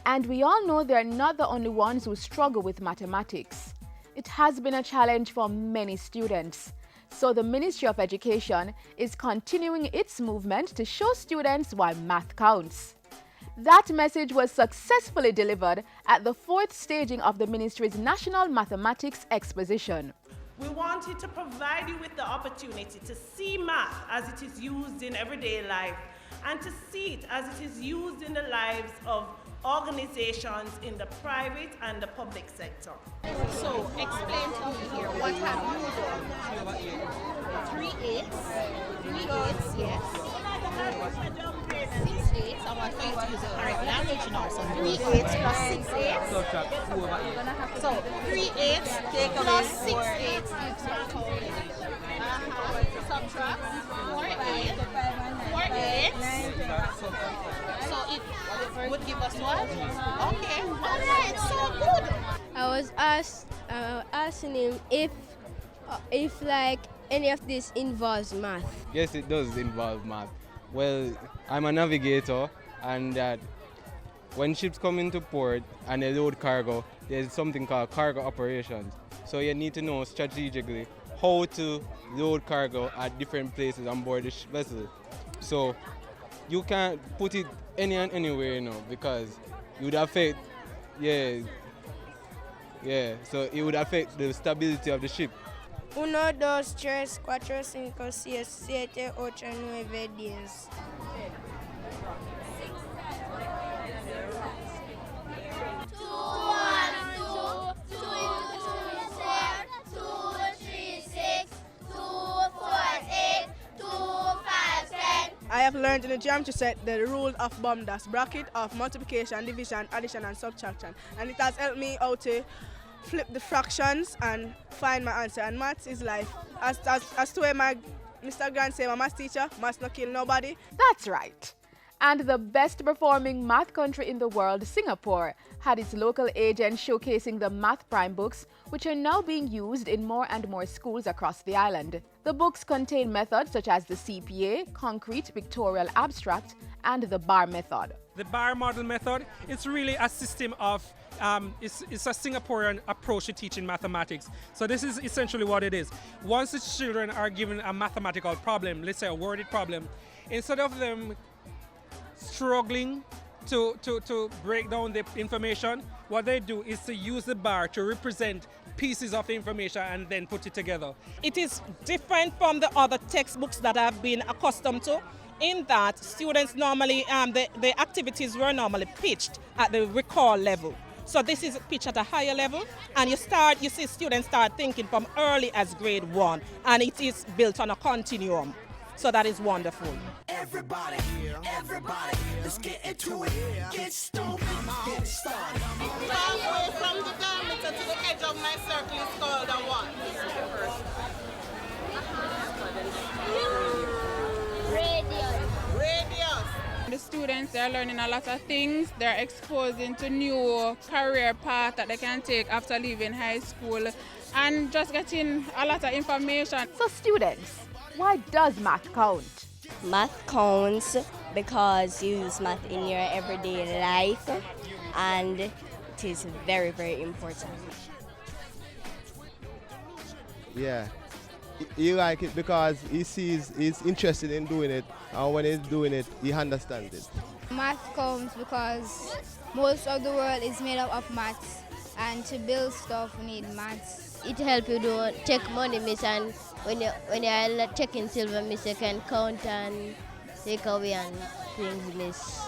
And we all know they're not the only ones who struggle with mathematics. It has been a challenge for many students. So the Ministry of Education is continuing its movement to show students why math counts. That message was successfully delivered at the 4th staging of the Ministry's National Mathematics Exposition. We wanted to provide you with the opportunity to see math as it is used in everyday life and to see it as it is used in the lives of organizations in the private and the public sector. So, explain to me here, what have you done? 3 8s, 3 8s, yes. 6 8s, I want you to use the correct language now. So 3 8s plus 6 8s. So 3 8s plus 6 8s gives subtract 4 8s. 4 8s. So it would give us what? Okay, alright, so good. I was asking him if like any of this involves math. Yes, it does involve math. Well, I'm a navigator, and when ships come into port and they load cargo, there's something called cargo operations. So you need to know strategically how to load cargo at different places on board the vessel. So you can't put it anywhere, because it would affect, so it would affect the stability of the ship. 1, 2, 3, 4, 5, 6, 7, 8, 9, 10. I have learned in the geometry set the rule of BOMDAS, bracket of multiplication, division, addition and subtraction, and it has helped me out to flip the fractions and find my answer. And maths is life. As to where my Mr. Grant said, my maths teacher must not kill nobody. That's right. And the best performing math country in the world, Singapore, had its local agent showcasing the Math Prime books, which are now being used in more and more schools across the island. The books contain methods such as the CPA, concrete, pictorial, abstract, and the bar method. The bar model method is really a system of, it's a Singaporean approach to teaching mathematics. So this is essentially what it is. Once the children are given a mathematical problem, let's say a worded problem, instead of them struggling to break down the information, what they do is to use the bar to represent pieces of the information and then put it together. It is different from the other textbooks that I've been accustomed to, in that students normally, the activities were normally pitched at the recall level. So this is pitched at a higher level, and you see students start thinking from early as grade 1, and it is built on a continuum. So that is wonderful. Everybody, let's get into it. Get stoked, get started. Halfway from the diameter to the edge of my circle is called a what? Radius. The students, they're learning a lot of things. They're exposed into new career path that they can take after leaving high school and just getting a lot of information. So students, why does math count? Math counts because you use math in your everyday life, and it is very, very important. Yeah, he like it because he's interested in doing it, and when he's doing it, he understands it. Math counts because most of the world is made up of maths, and to build stuff we need maths. It helps you to check money, miss, and when you're checking silver, miss, you can count and take away and things, miss.